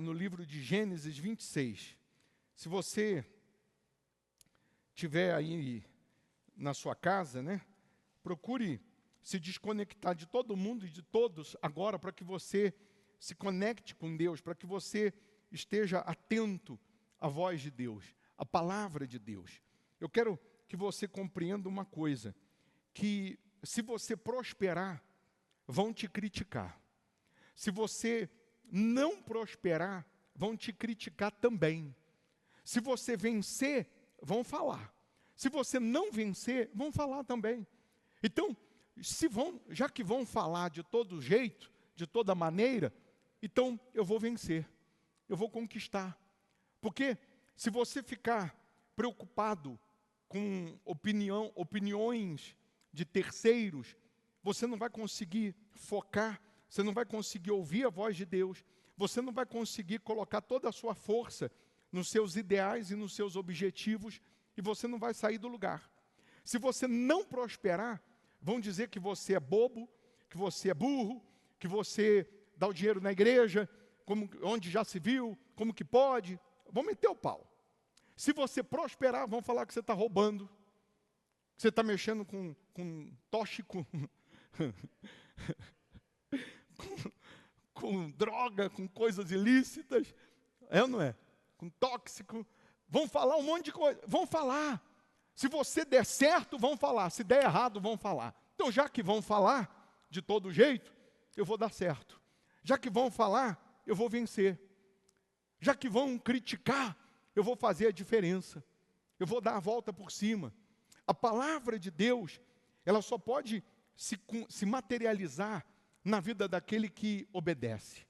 no livro de Gênesis 26. Se você tiver aí na sua casa, né, procure se desconectar de todo mundo e de todos agora, para que você se conecte com Deus, para que você esteja atento à voz de Deus, à palavra de Deus. Eu quero que você compreenda uma coisa, que se você prosperar, vão te criticar. Se você não prosperar, vão te criticar também. Se você vencer, vão falar. Se você não vencer, vão falar também. Então, já que vão falar de todo jeito, de toda maneira, então eu vou vencer, eu vou conquistar. Porque se você ficar preocupado com opiniões de terceiros, você não vai conseguir focar, você não vai conseguir ouvir a voz de Deus, você não vai conseguir colocar toda a sua força nos seus ideais e nos seus objetivos, e você não vai sair do lugar. Se você não prosperar, vão dizer que você é bobo, que você é burro, que você dá o dinheiro na igreja, onde já se viu, como que pode, vão meter o pau. Se você prosperar, vão falar que você está roubando, que você está mexendo com tóxico, com droga, com coisas ilícitas, é ou não é? Com tóxico, vão falar um monte de coisa, vão falar. Se você der certo, vão falar, se der errado, vão falar. Então, já que vão falar de todo jeito, eu vou dar certo. Já que vão falar, eu vou vencer. Já que vão criticar, eu vou fazer a diferença. Eu vou dar a volta por cima. A palavra de Deus, ela só pode se materializar na vida daquele que obedece.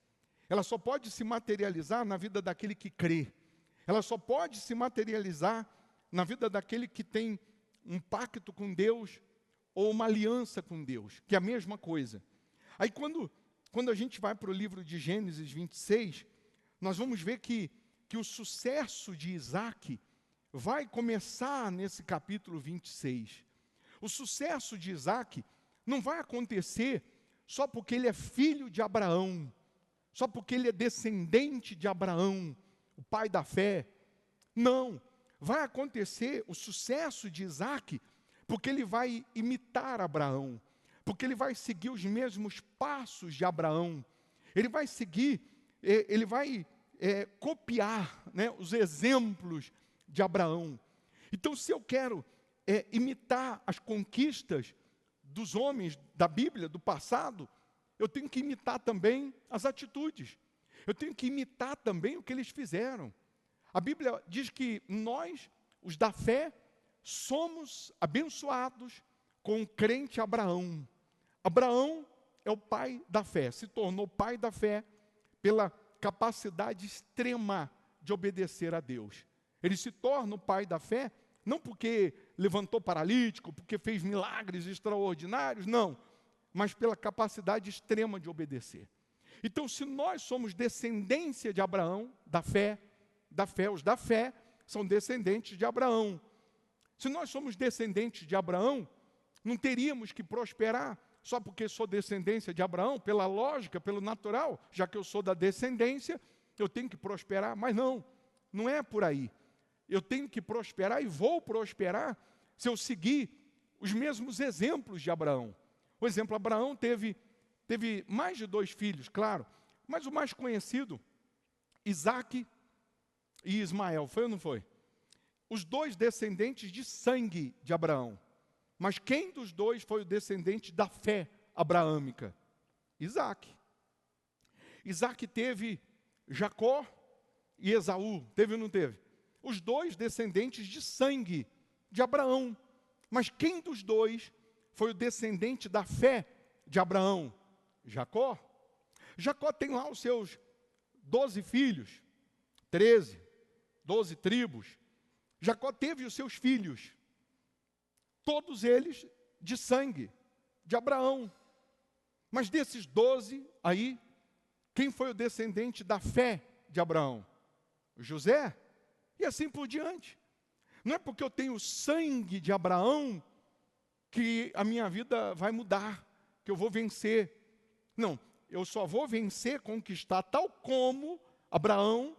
Ela só pode se materializar na vida daquele que crê. Ela só pode se materializar na vida daquele que tem um pacto com Deus ou uma aliança com Deus, que é a mesma coisa. Aí quando a gente vai para o livro de Gênesis 26, nós vamos ver que o sucesso de Isaac vai começar nesse capítulo 26. O sucesso de Isaac não vai acontecer só porque ele é filho de Abraão, só porque ele é descendente de Abraão, o pai da fé. Não, vai acontecer o sucesso de Isaac porque ele vai imitar Abraão, porque ele vai seguir os mesmos passos de Abraão, ele vai seguir, ele vai copiar, né, os exemplos de Abraão. Então, se eu quero imitar as conquistas dos homens da Bíblia, do passado, eu tenho que imitar também as atitudes, eu tenho que imitar também o que eles fizeram. A Bíblia diz que nós, os da fé, somos abençoados com o crente Abraão. Abraão é o pai da fé, se tornou pai da fé pela capacidade extrema de obedecer a Deus. Ele se torna o pai da fé, não porque levantou paralítico, porque fez milagres extraordinários, não, mas pela capacidade extrema de obedecer. Então, se nós somos descendência de Abraão, os da fé são descendentes de Abraão. Se nós somos descendentes de Abraão, não teríamos que prosperar só porque sou descendência de Abraão, pela lógica, pelo natural, já que eu sou da descendência, eu tenho que prosperar, mas não é por aí. Eu tenho que prosperar e vou prosperar se eu seguir os mesmos exemplos de Abraão. Por exemplo, Abraão teve mais de 2 filhos, claro, mas o mais conhecido, Isaque e Ismael, foi ou não foi? Os 2 descendentes de sangue de Abraão. Mas quem dos 2 foi o descendente da fé abraâmica? Isaque. Isaque teve Jacó e Esaú, teve ou não teve? Os 2 descendentes de sangue de Abraão. Mas quem dos 2 foi o descendente da fé de Abraão? Jacó. Jacó tem lá os seus 12 filhos, 13, 12 tribos. Jacó teve os seus filhos, todos eles de sangue, de Abraão. Mas desses 12 aí, quem foi o descendente da fé de Abraão? José. E assim por diante. Não é porque eu tenho sangue de Abraão que a minha vida vai mudar, que eu vou vencer. Não, eu só vou vencer, conquistar, tal como Abraão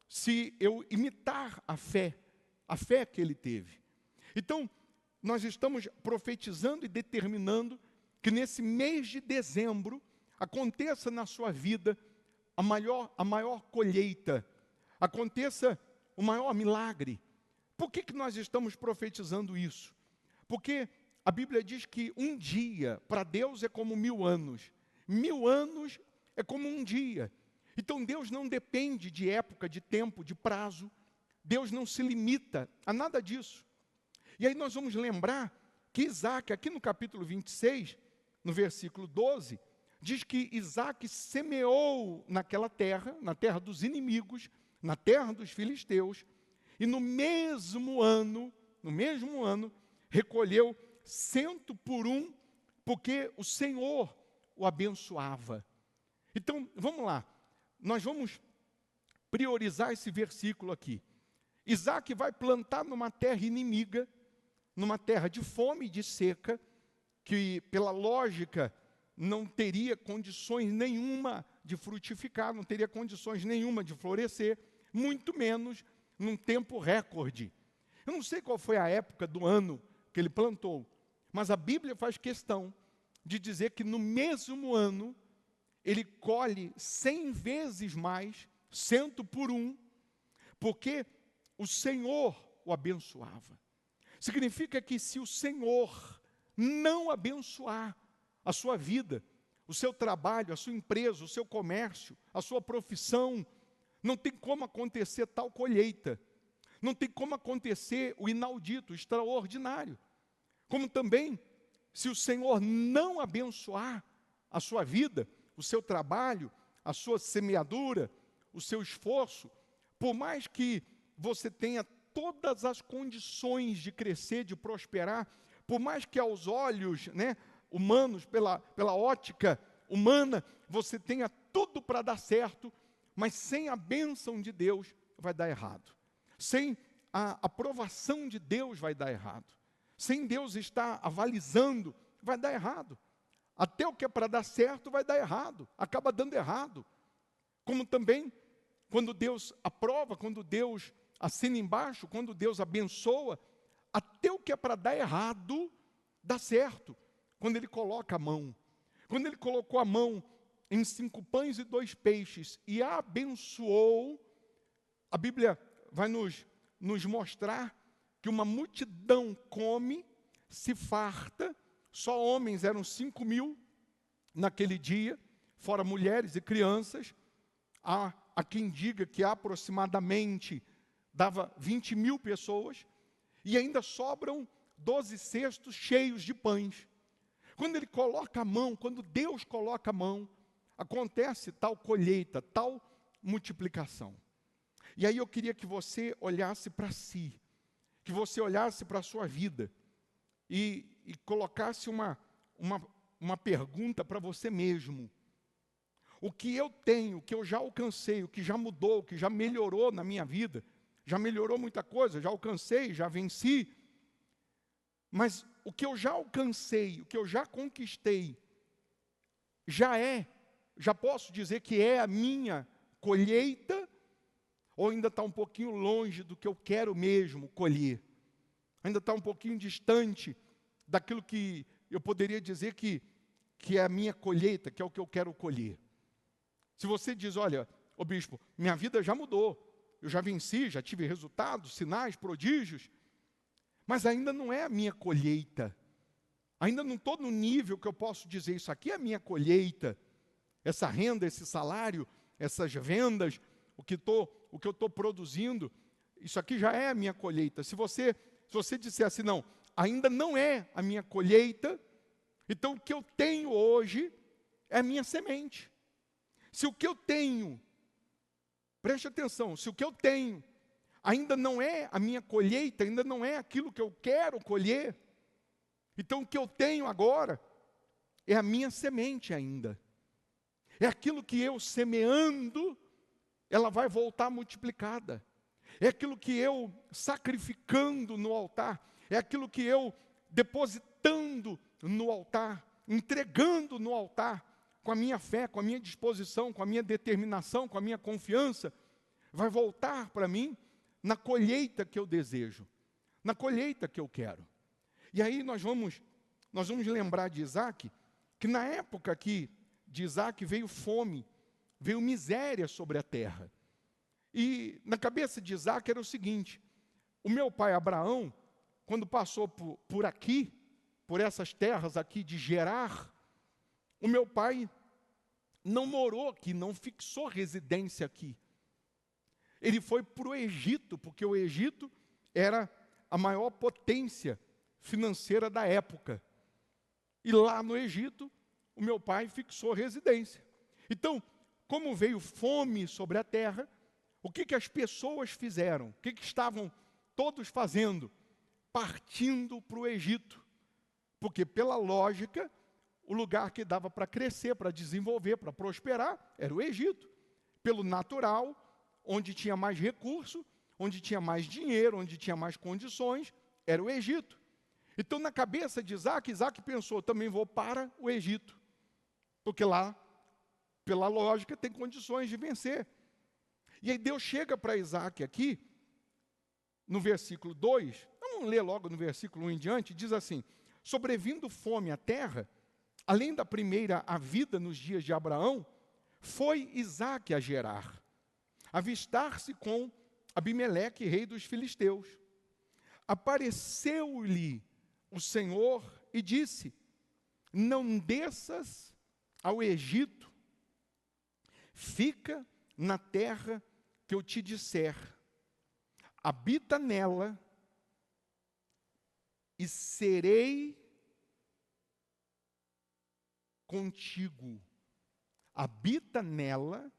se eu imitar a fé que ele teve. Então, nós estamos profetizando e determinando que nesse mês de dezembro aconteça na sua vida a maior colheita, aconteça o maior milagre. Por que nós estamos profetizando isso? Porque a Bíblia diz que um dia para Deus é como 1000 anos. 1000 anos é como um dia. Então Deus não depende de época, de tempo, de prazo. Deus não se limita a nada disso. E aí nós vamos lembrar que Isaac, aqui no capítulo 26, no versículo 12, diz que Isaac semeou naquela terra, na terra dos inimigos, na terra dos filisteus, e no mesmo ano, recolheu 100 por 1, porque o Senhor o abençoava. Então, vamos lá, nós vamos priorizar esse versículo aqui. Isaac vai plantar numa terra inimiga, numa terra de fome e de seca, que pela lógica não teria condições nenhuma de frutificar, não teria condições nenhuma de florescer, muito menos num tempo recorde. Eu não sei qual foi a época do ano que ele plantou, mas a Bíblia faz questão de dizer que no mesmo ano ele colhe 100 vezes mais, 100 por 1, porque o Senhor o abençoava. Significa que se o Senhor não abençoar a sua vida, o seu trabalho, a sua empresa, o seu comércio, a sua profissão, não tem como acontecer tal colheita. Não tem como acontecer o inaudito, o extraordinário. Como também, se o Senhor não abençoar a sua vida, o seu trabalho, a sua semeadura, o seu esforço, por mais que você tenha todas as condições de crescer, de prosperar, por mais que aos olhos, humanos, pela ótica humana, você tenha tudo para dar certo, mas sem a bênção de Deus vai dar errado. Sem a aprovação de Deus vai dar errado. Sem Deus estar avalizando, vai dar errado. Até o que é para dar certo vai dar errado, acaba dando errado. Como também, quando Deus aprova, quando Deus assina embaixo, quando Deus abençoa, até o que é para dar errado, dá certo. Quando Ele coloca a mão. Quando Ele colocou a mão em 5 pães e 2 peixes e abençoou, a Bíblia vai nos mostrar que uma multidão come, se farta, só homens eram 5.000 naquele dia, fora mulheres e crianças. Há quem diga que aproximadamente dava 20.000 pessoas, e ainda sobram 12 cestos cheios de pães. Quando ele coloca a mão, quando Deus coloca a mão, acontece tal colheita, tal multiplicação. E aí eu queria que você olhasse para si, que você olhasse para a sua vida e colocasse uma pergunta para você mesmo. O que eu tenho, o que eu já alcancei, o que já mudou, o que já melhorou na minha vida, já melhorou muita coisa, já alcancei, já venci, mas o que eu já alcancei, o que eu já conquistei, já posso dizer que é a minha colheita, ou ainda está um pouquinho longe do que eu quero mesmo colher? Ainda está um pouquinho distante daquilo que eu poderia dizer que é a minha colheita, que é o que eu quero colher. Se você diz, olha, ô bispo, minha vida já mudou, eu já venci, já tive resultados, sinais, prodígios, mas ainda não é a minha colheita. Ainda não estou no nível que eu posso dizer, isso aqui é a minha colheita. Essa renda, esse salário, essas vendas, o que eu estou produzindo, isso aqui já é a minha colheita. Se você disser assim, não, ainda não é a minha colheita, então o que eu tenho hoje é a minha semente. Se o que eu tenho, preste atenção, se o que eu tenho ainda não é a minha colheita, ainda não é aquilo que eu quero colher, então o que eu tenho agora é a minha semente ainda. É aquilo que eu semeando, ela vai voltar multiplicada. É aquilo que eu sacrificando no altar, é aquilo que eu depositando no altar, entregando no altar, com a minha fé, com a minha disposição, com a minha determinação, com a minha confiança, vai voltar para mim na colheita que eu desejo, na colheita que eu quero. E aí nós vamos lembrar de Isaac, que na época aqui de Isaac veio fome, veio miséria sobre a terra. E na cabeça de Isaac era o seguinte: o meu pai Abraão, quando passou por aqui, por essas terras aqui de Gerar, o meu pai não morou aqui, não fixou residência aqui. Ele foi para o Egito, porque o Egito era a maior potência financeira da época. E lá no Egito, o meu pai fixou residência. Então, como veio fome sobre a terra, o que as pessoas fizeram? O que estavam todos fazendo? Partindo para o Egito. Porque, pela lógica, o lugar que dava para crescer, para desenvolver, para prosperar, era o Egito. Pelo natural, onde tinha mais recurso, onde tinha mais dinheiro, onde tinha mais condições, era o Egito. Então, na cabeça de Isaac, Isaac pensou: também vou para o Egito. Porque lá, pela lógica, tem condições de vencer. E aí Deus chega para Isaac aqui, no versículo 2, vamos ler logo no versículo 1 em diante, diz assim: sobrevindo fome à terra, além da primeira a vida nos dias de Abraão, foi Isaac a Gerar, avistar-se com Abimeleque, rei dos filisteus. Apareceu-lhe o Senhor e disse: não desças ao Egito, fica na terra que eu te disser, habita nela e serei contigo. Habita nela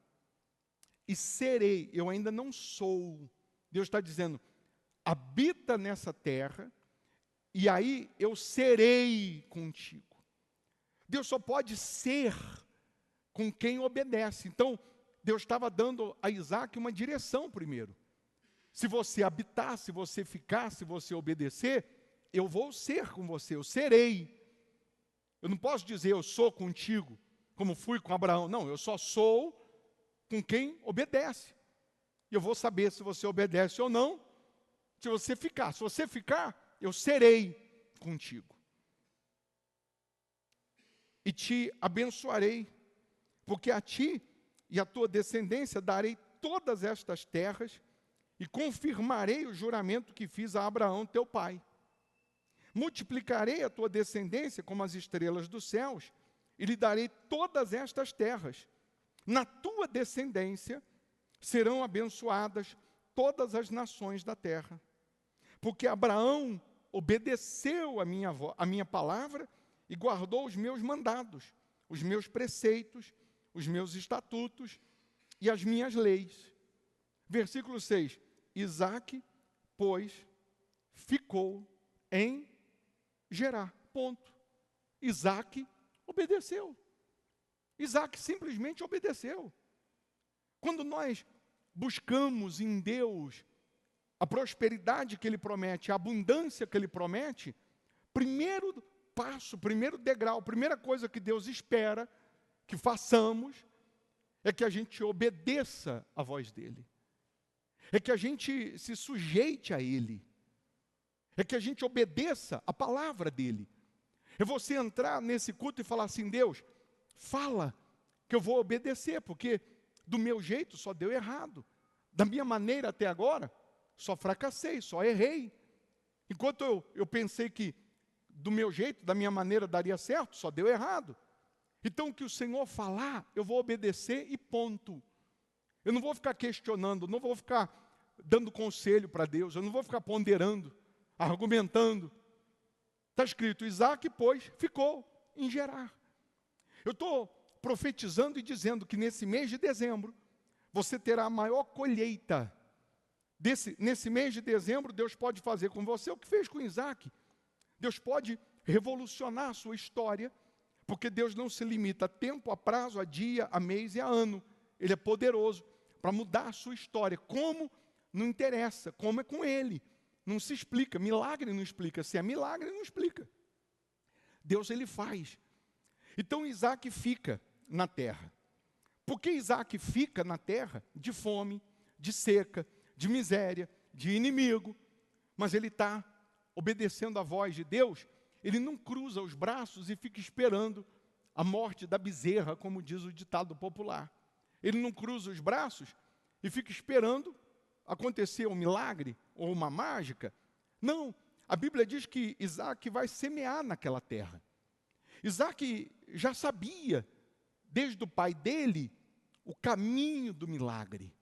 e serei. Eu ainda não sou. Deus está dizendo: habita nessa terra e aí eu serei contigo. Deus só pode ser com quem obedece. Então, Deus estava dando a Isaac uma direção primeiro. Se você habitar, se você ficar, se você obedecer, eu vou ser com você, eu serei. Eu não posso dizer eu sou contigo, como fui com Abraão. Não, eu só sou com quem obedece. E eu vou saber se você obedece ou não, se você ficar. Se você ficar, eu serei contigo. E te abençoarei, porque a ti e a tua descendência darei todas estas terras e confirmarei o juramento que fiz a Abraão, teu pai. Multiplicarei a tua descendência como as estrelas dos céus e lhe darei todas estas terras. Na tua descendência serão abençoadas todas as nações da terra. Porque Abraão obedeceu a minha palavra e guardou os meus mandados, os meus preceitos, os meus estatutos e as minhas leis. Versículo 6. Isaac, pois, ficou em Gerar. Ponto. Isaac obedeceu. Isaac simplesmente obedeceu. Quando nós buscamos em Deus a prosperidade que Ele promete, a abundância que Ele promete, primeiro passo, primeiro degrau, primeira coisa que Deus espera que façamos é que a gente obedeça a voz dEle. É que a gente se sujeite a Ele. É que a gente obedeça a palavra dEle. É você entrar nesse culto e falar assim: Deus, fala que eu vou obedecer, porque do meu jeito só deu errado. Da minha maneira até agora, só fracassei, só errei. Enquanto eu pensei que do meu jeito, da minha maneira daria certo, só deu errado. Então o que o Senhor falar, eu vou obedecer e ponto. Eu não vou ficar questionando, não vou ficar dando conselho para Deus, eu não vou ficar ponderando, argumentando. Está escrito: Isaac, pois, ficou em Gerar. Eu estou profetizando e dizendo que nesse mês de dezembro, você terá a maior colheita. Nesse mês de dezembro, Deus pode fazer com você o que fez com Isaac. Deus pode revolucionar a sua história, porque Deus não se limita a tempo, a prazo, a dia, a mês e a ano. Ele é poderoso para mudar a sua história. Como? Não interessa. Como é com Ele. Não se explica. Milagre não explica. Se é milagre, não explica. Deus, Ele faz. Então Isaac fica na terra. Por que Isaac fica na terra de fome, de seca, de miséria, de inimigo? Mas ele está obedecendo à voz de Deus. Ele não cruza os braços e fica esperando a morte da bezerra, como diz o ditado popular. Ele não cruza os braços e fica esperando acontecer um milagre ou uma mágica. Não, a Bíblia diz que Isaac vai semear naquela terra. Isaac já sabia, desde o pai dele, o caminho do milagre.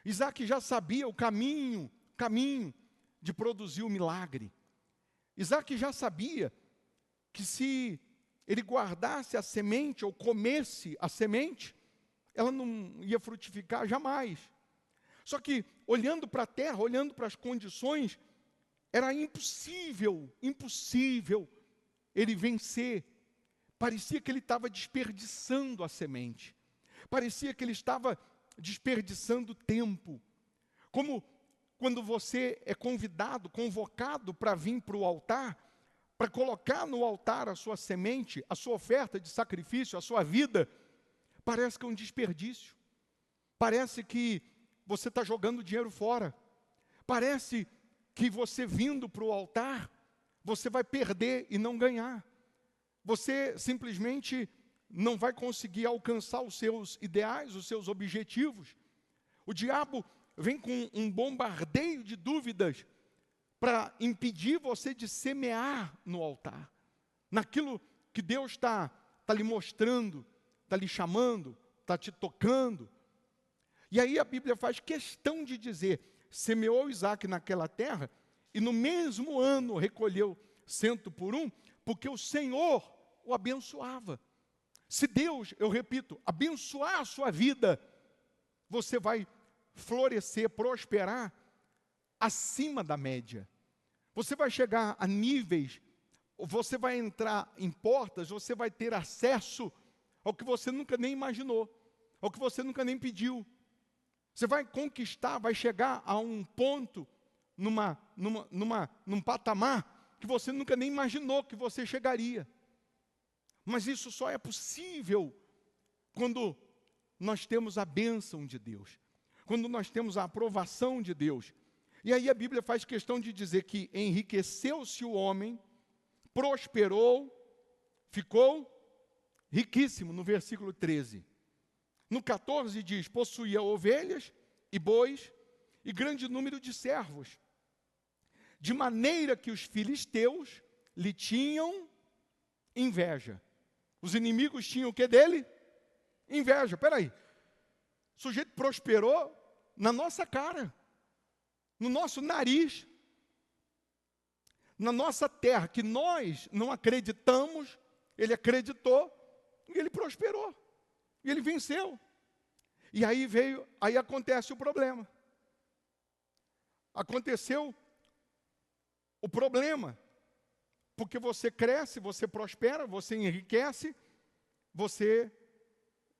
Isaac já sabia o caminho de produzir o milagre. Isaac já sabia que se ele guardasse a semente ou comesse a semente, ela não ia frutificar jamais. Só que, olhando para a terra, olhando para as condições, era impossível ele vencer. Parecia que ele estava desperdiçando a semente. Parecia que ele estava desperdiçando tempo. Como quando você é convocado para vir para o altar, para colocar no altar a sua semente, a sua oferta de sacrifício, a sua vida, parece que é um desperdício. Parece que você está jogando dinheiro fora. Parece que você vindo para o altar, você vai perder e não ganhar. Você simplesmente não vai conseguir alcançar os seus ideais, os seus objetivos. O diabo vem com um bombardeio de dúvidas para impedir você de semear no altar, naquilo que Deus está lhe mostrando, está lhe chamando, está te tocando. E aí a Bíblia faz questão de dizer, semeou Isaac naquela terra, e no mesmo ano recolheu 100 por 1, porque o Senhor o abençoava. Se Deus, eu repito, abençoar a sua vida, você vai florescer, prosperar acima da média. Você vai chegar a níveis, você vai entrar em portas, você vai ter acesso ao que você nunca nem imaginou, ao que você nunca nem pediu. Você vai conquistar, vai chegar a um ponto, num patamar que você nunca nem imaginou que você chegaria. Mas isso só é possível quando nós temos a bênção de Deus, quando nós temos a aprovação de Deus. E aí a Bíblia faz questão de dizer que enriqueceu-se o homem, prosperou, ficou riquíssimo, no versículo 13. No 14 diz, possuía ovelhas e bois e grande número de servos, de maneira que os filisteus lhe tinham inveja. Os inimigos tinham o que dele? Inveja. Peraí, o sujeito prosperou na nossa cara, no nosso nariz, na nossa terra, que nós não acreditamos, ele acreditou, e ele prosperou, e ele venceu. E aí acontece o problema. Aconteceu o problema, porque você cresce, você prospera, você enriquece, você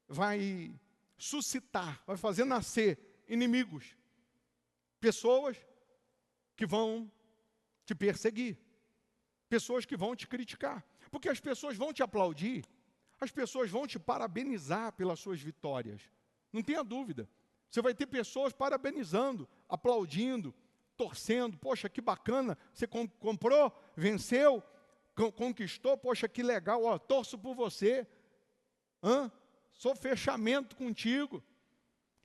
vai suscitar, vai fazer nascer inimigos, pessoas que vão te perseguir, pessoas que vão te criticar, porque as pessoas vão te aplaudir, as pessoas vão te parabenizar pelas suas vitórias, não tenha dúvida. Você vai ter pessoas parabenizando, aplaudindo, torcendo, poxa, que bacana, você comprou, venceu, conquistou, poxa, que legal, ó, torço por você, sou fechamento contigo.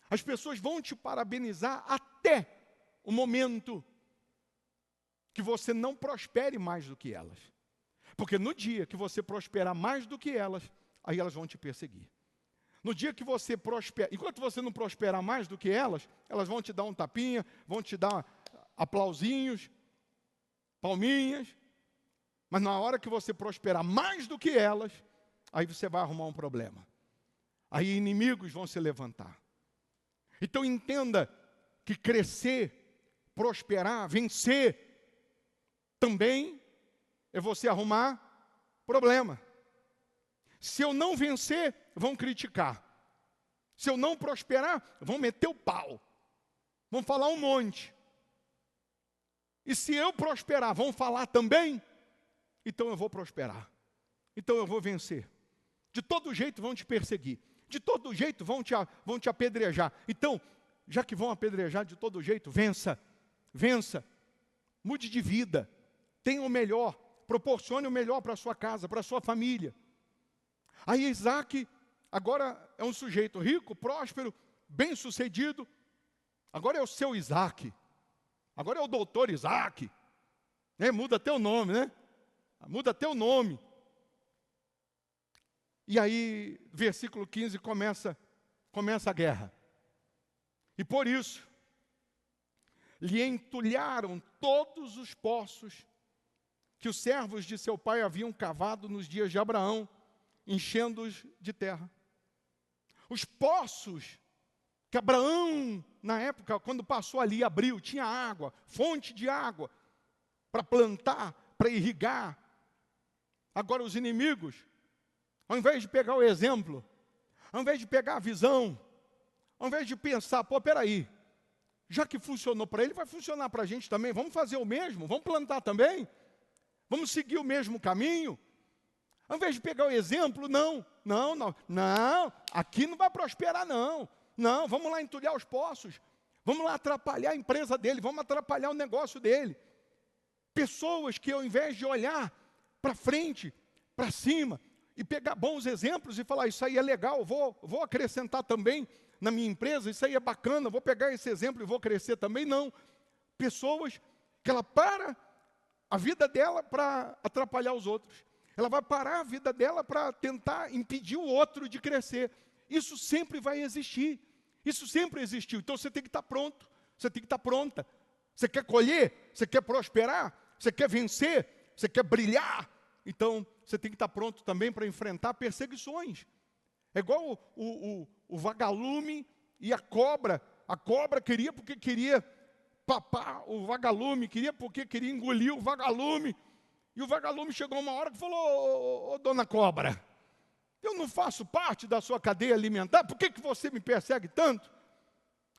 As pessoas vão te parabenizar até o momento que você não prospere mais do que elas. Porque no dia que você prosperar mais do que elas, aí elas vão te perseguir. No dia que você prospera, enquanto você não prosperar mais do que elas vão te dar um tapinha, vão te dar aplausinhos, palminhas, mas na hora que você prosperar mais do que elas, aí você vai arrumar um problema. Aí inimigos vão se levantar. Então entenda que crescer, prosperar, vencer, também é você arrumar problema. Se eu não vencer, vão criticar. Se eu não prosperar, vão meter o pau. Vão falar um monte. E se eu prosperar, vão falar também? Então eu vou prosperar. Então eu vou vencer. De todo jeito vão te perseguir. De todo jeito vão te apedrejar. Então, já que vão apedrejar de todo jeito, vença. Vença. Mude de vida. Tenha o melhor. Proporcione o melhor para a sua casa, para a sua família. Aí Isaac agora é um sujeito rico, próspero, bem-sucedido. Agora é o seu Isaac. Agora é o doutor Isaac. Muda até o nome, né? Muda até o nome. E aí, versículo 15, começa a guerra. E por isso, lhe entulharam todos os poços que os servos de seu pai haviam cavado nos dias de Abraão, enchendo-os de terra. Os poços que Abraão, na época, quando passou ali, abriu, tinha água, fonte de água, para plantar, para irrigar. Agora os inimigos, ao invés de pegar o exemplo, ao invés de pegar a visão, ao invés de pensar, peraí, já que funcionou para ele, vai funcionar para a gente também, vamos fazer o mesmo, vamos plantar também, vamos seguir o mesmo caminho. Ao invés de pegar o exemplo, não, aqui não vai prosperar não, vamos lá entulhar os poços, vamos lá atrapalhar a empresa dele, vamos atrapalhar o negócio dele. Pessoas que ao invés de olhar para frente, para cima, e pegar bons exemplos e falar, isso aí é legal, vou acrescentar também na minha empresa, isso aí é bacana, vou pegar esse exemplo e vou crescer também, não. Pessoas que ela para a vida dela para atrapalhar os outros. Ela vai parar a vida dela para tentar impedir o outro de crescer. Isso sempre vai existir. Isso sempre existiu. Então você tem que estar pronto. Você tem que estar pronta. Você quer colher? Você quer prosperar? Você quer vencer? Você quer brilhar? Então você tem que estar pronto também para enfrentar perseguições. É igual o vagalume e a cobra. A cobra queria porque queria papar o vagalume, queria porque queria engolir o vagalume. E o vagalume chegou uma hora que falou, ô dona cobra, eu não faço parte da sua cadeia alimentar, por que você me persegue tanto?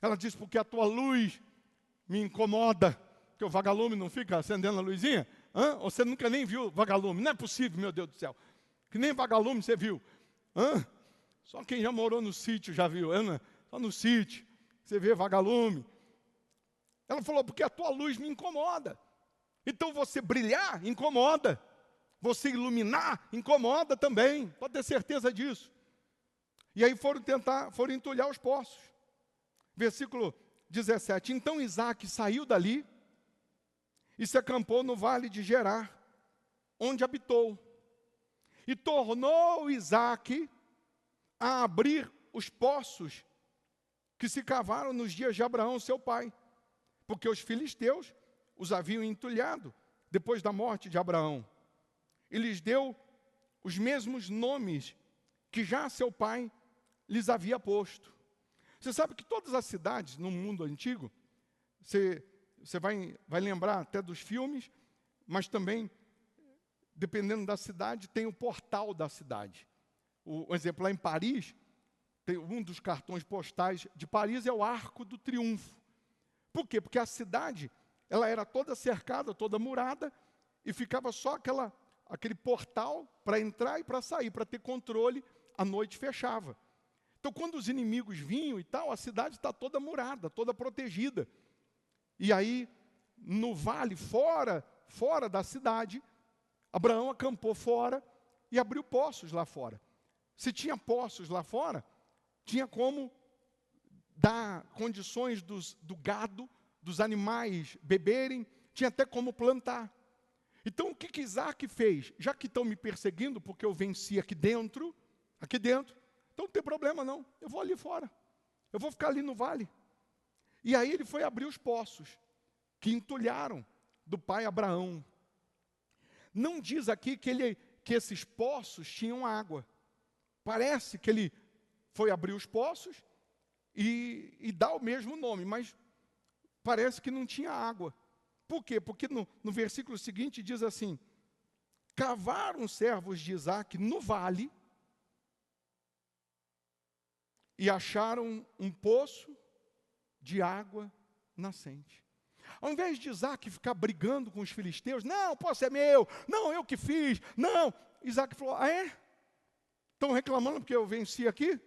Ela disse, porque a tua luz me incomoda, porque o vagalume não fica acendendo a luzinha. Você nunca nem viu vagalume, não é possível, meu Deus do céu, que nem vagalume você viu. Só quem já morou no sítio já viu, só no sítio, você vê vagalume. Ela falou, porque a tua luz me incomoda. Então você brilhar incomoda, você iluminar incomoda também, pode ter certeza disso. E aí foram entulhar os poços. Versículo 17, então Isaac saiu dali e se acampou no vale de Gerar, onde habitou. E tornou Isaac a abrir os poços que se cavaram nos dias de Abraão, seu pai, porque os filisteus os haviam entulhado depois da morte de Abraão. E lhes deu os mesmos nomes que já seu pai lhes havia posto. Você sabe que todas as cidades no mundo antigo, você vai lembrar até dos filmes, mas também, dependendo da cidade, tem o portal da cidade. Um exemplo, lá em Paris, tem um dos cartões postais de Paris é o Arco do Triunfo. Por quê? Porque a cidade, ela era toda cercada, toda murada, e ficava só aquele portal para entrar e para sair, para ter controle, a noite fechava. Então, quando os inimigos vinham e tal, a cidade está toda murada, toda protegida. E aí, no vale, fora da cidade, Abraão acampou fora e abriu poços lá fora. Se tinha poços lá fora, tinha como dar condições do gado, dos animais beberem, tinha até como plantar. Então, o que Isaac fez? Já que estão me perseguindo, porque eu venci aqui dentro, então não tem problema não, eu vou ali fora, eu vou ficar ali no vale. E aí ele foi abrir os poços, que entulharam do pai Abraão. Não diz aqui que esses poços tinham água. Parece que ele foi abrir os poços e dá o mesmo nome, mas parece que não tinha água. Por quê? Porque no versículo seguinte diz assim, cavaram os servos de Isaac no vale e acharam um poço de água nascente. Ao invés de Isaac ficar brigando com os filisteus, não, o poço é meu, não, eu que fiz, não. Isaac falou, Estão reclamando porque eu venci aqui?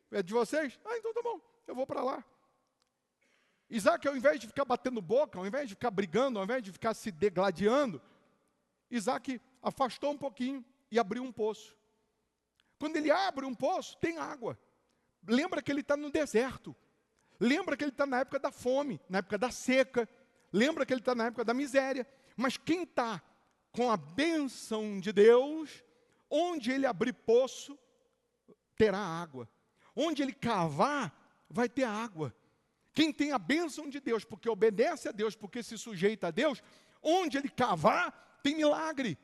É de vocês? Ah, então tá bom, eu vou para lá. Isaac, ao invés de ficar batendo boca, ao invés de ficar brigando, ao invés de ficar se degladiando, Isaac afastou um pouquinho e abriu um poço. Quando ele abre um poço, tem água. Lembra que ele está no deserto. Lembra que ele está na época da fome, na época da seca. Lembra que ele está na época da miséria. Mas quem está com a bênção de Deus, onde ele abrir poço, terá água. Onde ele cavar, vai ter água. Quem tem a bênção de Deus, porque obedece a Deus, porque se sujeita a Deus, onde ele cavar, tem milagre.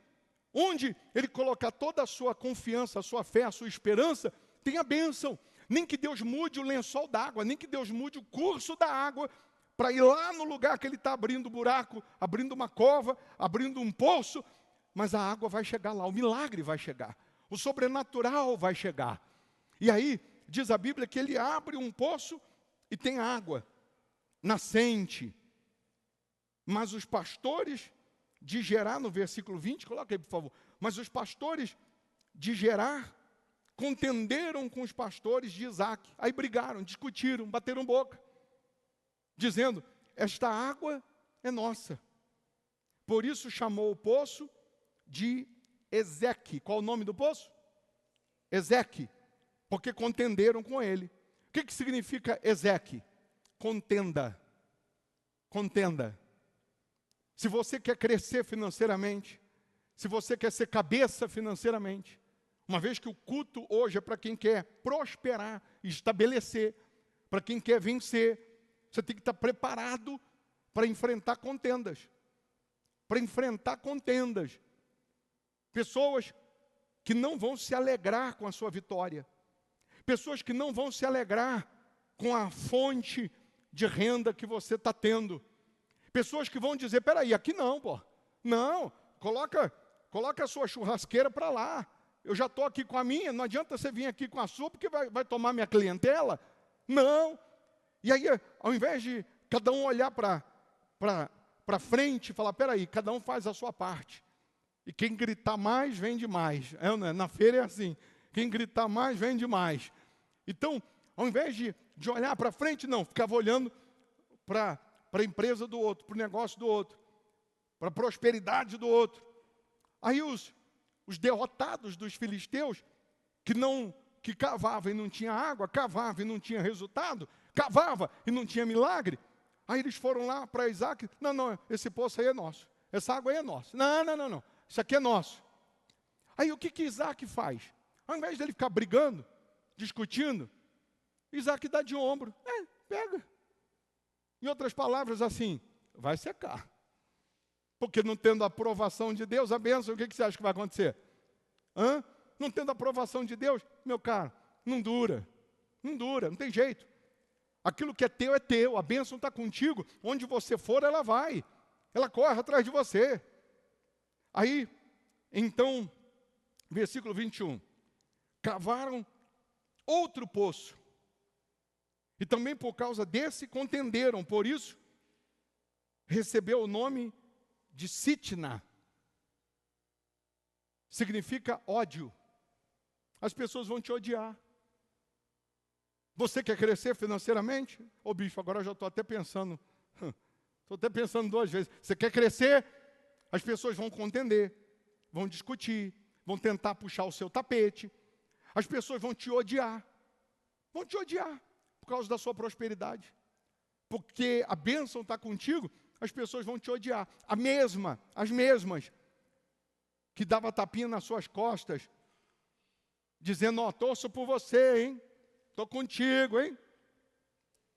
Onde ele colocar toda a sua confiança, a sua fé, a sua esperança, tem a bênção. Nem que Deus mude o lençol d'água, nem que Deus mude o curso da água, para ir lá no lugar que ele está abrindo buraco, abrindo uma cova, abrindo um poço, mas a água vai chegar lá, o milagre vai chegar, o sobrenatural vai chegar. E aí, diz a Bíblia que ele abre um poço e tem água, nascente. Mas os pastores de Gerar, no versículo 20, coloca aí por favor. Mas os pastores de Gerar contenderam com os pastores de Isaac. Aí brigaram, discutiram, bateram boca, dizendo, esta água é nossa. Por isso chamou o poço de Ezeque. Qual o nome do poço? Ezeque, porque contenderam com ele. O que significa Ezeque? Contenda. Contenda. Se você quer crescer financeiramente, se você quer ser cabeça financeiramente, uma vez que o culto hoje é para quem quer prosperar, estabelecer, para quem quer vencer, você tem que estar preparado para enfrentar contendas. Para enfrentar contendas. Pessoas que não vão se alegrar com a sua vitória. Pessoas que não vão se alegrar com a fonte de renda que você está tendo. Pessoas que vão dizer, peraí, aqui não, pô. Não, coloca a sua churrasqueira para lá. Eu já estou aqui com a minha, não adianta você vir aqui com a sua, porque vai tomar minha clientela. Não. E aí, ao invés de cada um olhar para frente e falar, peraí, cada um faz a sua parte. E quem gritar mais, vende mais. Na feira é assim. Quem gritar mais, vende mais. Então, ao invés de olhar para frente, não, ficava olhando para a empresa do outro, para o negócio do outro, para a prosperidade do outro. Aí os derrotados dos filisteus, que cavavam e não tinha água, cavavam e não tinha resultado, cavava e não tinha milagre, aí eles foram lá para Isaac, não, esse poço aí é nosso, essa água aí é nossa, não, isso aqui é nosso. Aí o que Isaac faz? Ao invés dele ficar brigando, discutindo, Isaac dá de ombro, pega. Em outras palavras, assim, vai secar. Porque não tendo a aprovação de Deus, a bênção, o que você acha que vai acontecer? Não tendo a aprovação de Deus, meu caro, não dura, não tem jeito. Aquilo que é teu, a bênção está contigo, onde você for, ela vai, ela corre atrás de você. Aí, então, versículo 21, cavaram outro poço, e também por causa desse contenderam, por isso, recebeu o nome de Sitna, significa ódio. As pessoas vão te odiar. Você quer crescer financeiramente? Ô bicho, agora eu já estou até pensando duas vezes. Você quer crescer? As pessoas vão contender, vão discutir, vão tentar puxar o seu tapete. As pessoas vão te odiar por causa da sua prosperidade. Porque a bênção está contigo, as pessoas vão te odiar. As mesmas que dava tapinha nas suas costas, dizendo, torço por você, hein? Estou contigo, hein?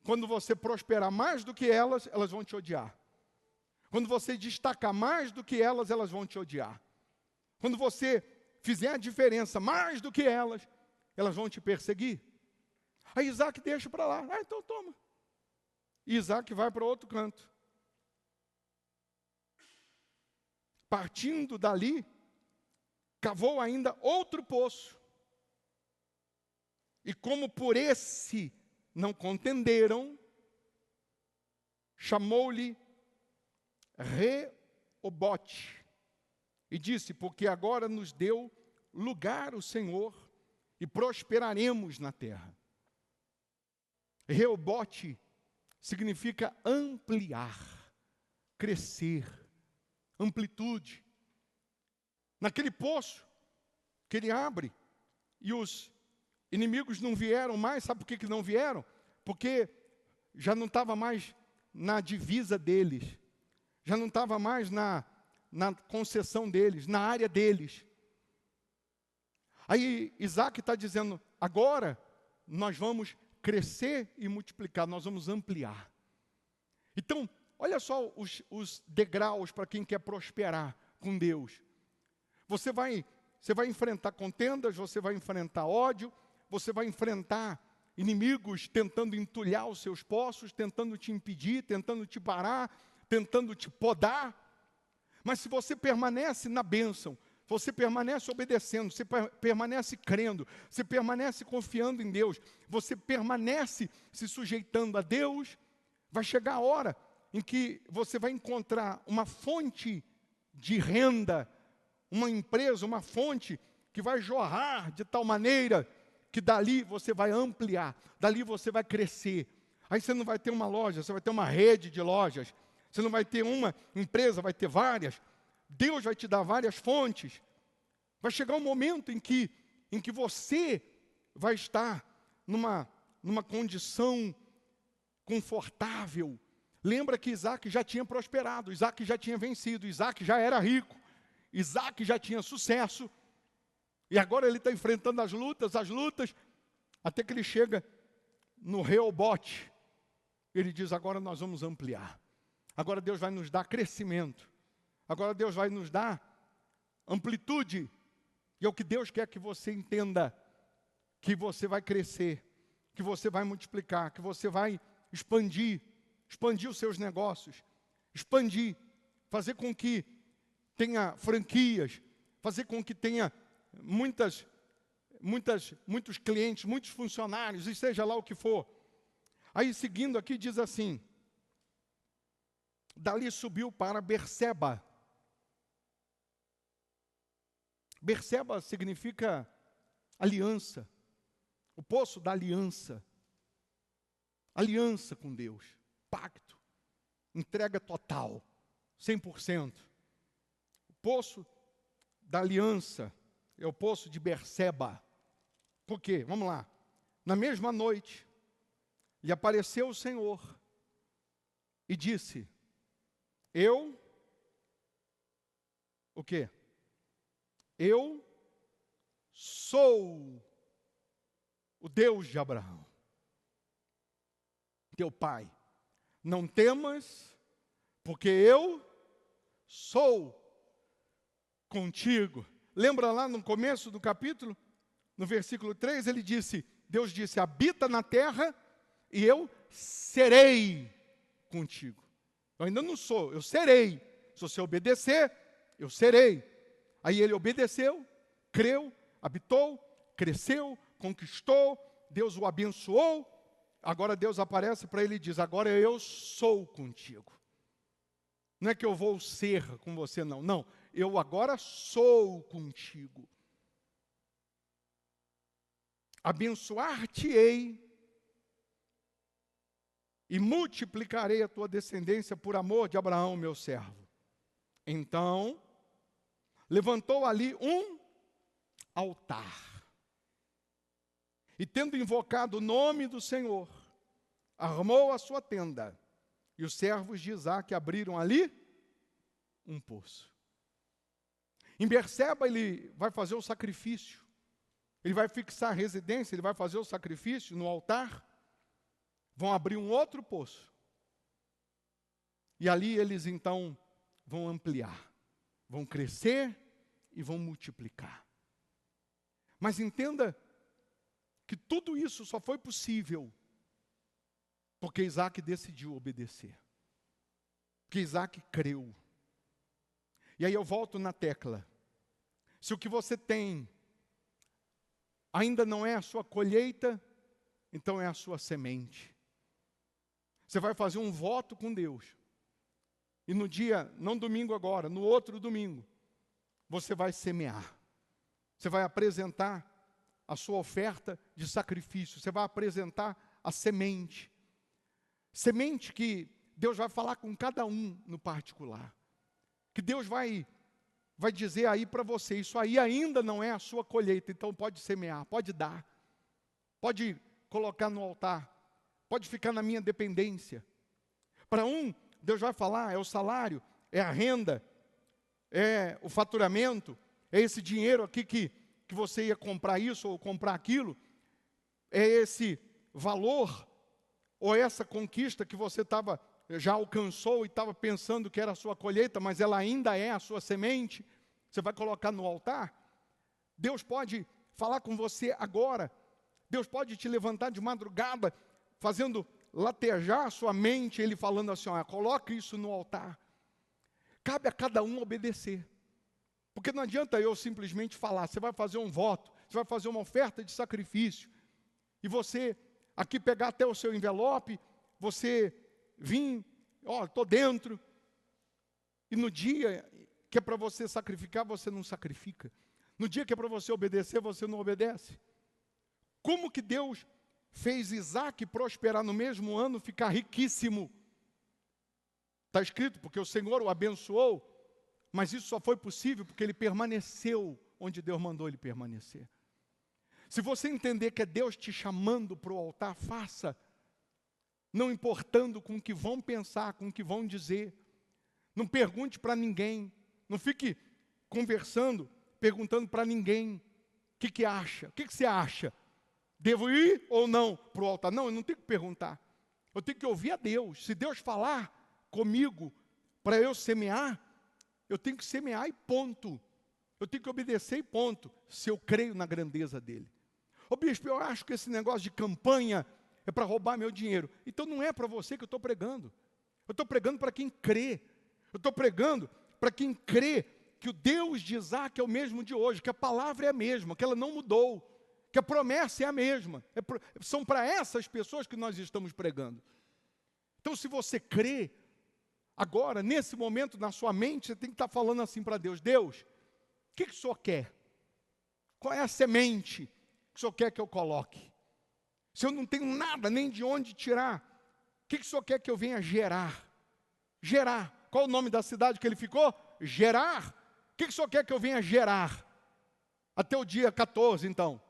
Quando você prosperar mais do que elas vão te odiar. Quando você destacar mais do que elas vão te odiar. Quando você fizer a diferença mais do que elas vão te perseguir. Aí Isaac deixa para lá. Então toma. E Isaac vai para outro canto. Partindo dali, cavou ainda outro poço. E como por esse não contenderam, chamou-lhe Reobote. E disse, porque agora nos deu lugar o Senhor, e prosperaremos na terra. Reobote significa ampliar, crescer, amplitude. Naquele poço que ele abre e os inimigos não vieram mais, sabe por que não vieram? Porque já não estava mais na divisa deles, já não estava mais na concessão deles, na área deles. Aí Isaac está dizendo, agora nós vamos crescer e multiplicar, nós vamos ampliar. Então, olha só os degraus para quem quer prosperar com Deus. Você vai enfrentar contendas, você vai enfrentar ódio, você vai enfrentar inimigos tentando entulhar os seus poços, tentando te impedir, tentando te parar, tentando te podar. Mas se você permanece na bênção, você permanece obedecendo, você permanece crendo, você permanece confiando em Deus, você permanece se sujeitando a Deus, vai chegar a hora em que você vai encontrar uma fonte de renda, uma empresa, uma fonte que vai jorrar de tal maneira que dali você vai ampliar, dali você vai crescer. Aí você não vai ter uma loja, você vai ter uma rede de lojas. Você não vai ter uma empresa, vai ter várias. Deus vai te dar várias fontes. Vai chegar um momento em que você vai estar numa condição confortável. Lembra que Isaac já tinha prosperado, Isaac já tinha vencido, Isaac já era rico, Isaac já tinha sucesso. E agora ele está enfrentando as lutas, até que ele chega no Reobote. Ele diz, agora nós vamos ampliar. Agora Deus vai nos dar crescimento. Agora Deus vai nos dar amplitude. E é o que Deus quer que você entenda. Que você vai crescer. Que você vai multiplicar. Que você vai expandir. Expandir os seus negócios. Expandir. Fazer com que tenha franquias. Fazer com que tenha muitos clientes, muitos funcionários. E seja lá o que for. Aí seguindo aqui diz assim. Dali subiu para Berseba. Berseba significa aliança. O poço da aliança. Aliança com Deus. Pacto. Entrega total. 100%. O poço da aliança é o poço de Berseba. Por quê? Vamos lá. Na mesma noite, lhe apareceu o Senhor e disse... O quê? Eu sou o Deus de Abraão, teu pai. Não temas, porque eu sou contigo. Lembra lá no começo do capítulo? No versículo 3, Deus disse, habita na terra e eu serei contigo. Eu ainda não sou, eu serei. Se você obedecer, eu serei. Aí ele obedeceu, creu, habitou, cresceu, conquistou, Deus o abençoou. Agora Deus aparece para ele e diz, agora eu sou contigo. Não é que eu vou ser com você, não. Não, eu agora sou contigo. Abençoar-te-ei e multiplicarei a tua descendência por amor de Abraão, meu servo. Então, levantou ali um altar. E tendo invocado o nome do Senhor, armou a sua tenda. E os servos de Isaac abriram ali um poço. Em Berseba ele vai fazer o sacrifício. Ele vai fixar a residência, ele vai fazer o sacrifício no altar. Vão abrir um outro poço. E ali eles então vão ampliar. Vão crescer e vão multiplicar. Mas entenda que tudo isso só foi possível porque Isaac decidiu obedecer. Porque Isaac creu. E aí eu volto na tecla. Se o que você tem ainda não é a sua colheita, então é a sua semente. Você vai fazer um voto com Deus. E no dia, não domingo agora, no outro domingo, você vai semear. Você vai apresentar a sua oferta de sacrifício. Você vai apresentar a semente. Semente que Deus vai falar com cada um no particular. Que Deus vai dizer aí para você, isso aí ainda não é a sua colheita, então pode semear, pode dar. Pode colocar no altar. Pode ficar na minha dependência. Para um, Deus vai falar, é o salário, é a renda, é o faturamento, é esse dinheiro aqui que você ia comprar isso ou comprar aquilo, é esse valor, ou essa conquista que você já alcançou e estava pensando que era a sua colheita, mas ela ainda é a sua semente, você vai colocar no altar. Deus pode falar com você agora, Deus pode te levantar de madrugada, fazendo latejar a sua mente, Ele falando assim, coloque isso no altar. Cabe a cada um obedecer. Porque não adianta eu simplesmente falar, você vai fazer um voto, você vai fazer uma oferta de sacrifício, e você aqui pegar até o seu envelope, você vir, estou dentro, e no dia que é para você sacrificar, você não sacrifica. No dia que é para você obedecer, você não obedece. Como que Deus fez Isaac prosperar no mesmo ano, ficar riquíssimo? Está escrito, porque o Senhor o abençoou, mas isso só foi possível porque ele permaneceu onde Deus mandou ele permanecer. Se você entender que é Deus te chamando para o altar, faça, não importando com o que vão pensar, com o que vão dizer. Não pergunte para ninguém, não fique conversando, perguntando para ninguém o que acha. O que você acha? Devo ir ou não para o altar? Não, eu não tenho que perguntar. Eu tenho que ouvir a Deus. Se Deus falar comigo para eu semear, eu tenho que semear e ponto. Eu tenho que obedecer e ponto, se eu creio na grandeza dele. Ô bispo, eu acho que esse negócio de campanha é para roubar meu dinheiro. Então não é para você que eu estou pregando. Eu estou pregando para quem crê. Eu estou pregando para quem crê que o Deus de Isaac é o mesmo de hoje, que a palavra é a mesma, que ela não mudou, que a promessa é a mesma. São para essas pessoas que nós estamos pregando. Então se você crê, agora, nesse momento, na sua mente, você tem que estar falando assim para Deus, Deus, o que o Senhor quer? Qual é a semente que o Senhor quer que eu coloque? Se eu não tenho nada, nem de onde tirar, o que o Senhor quer que eu venha gerar? Gerar. Qual o nome da cidade que ele ficou? Gerar. O que o Senhor quer que eu venha gerar? Até o dia 14, então.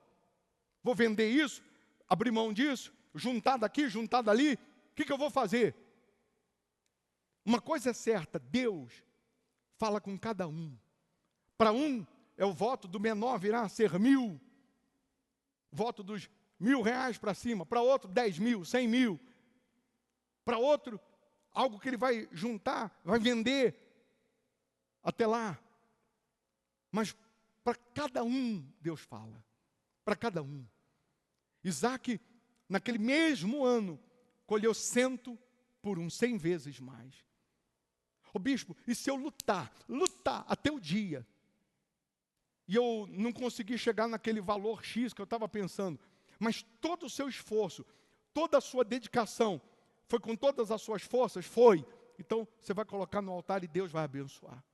Vou vender isso, abrir mão disso, juntar daqui, juntar dali. O que eu vou fazer? Uma coisa é certa, Deus fala com cada um. Para um, é o voto do menor virá a ser 1.000. Voto dos R$1.000 para cima. Para outro, 10.000, 100.000. Para outro, algo que ele vai juntar, vai vender até lá. Mas para cada um, Deus fala. Para cada um. Isaac, naquele mesmo ano, colheu 100 vezes mais. Ô bispo, e se eu lutar até o dia, e eu não consegui chegar naquele valor X que eu estava pensando, mas todo o seu esforço, toda a sua dedicação, foi com todas as suas forças? Foi. Então, você vai colocar no altar e Deus vai abençoar.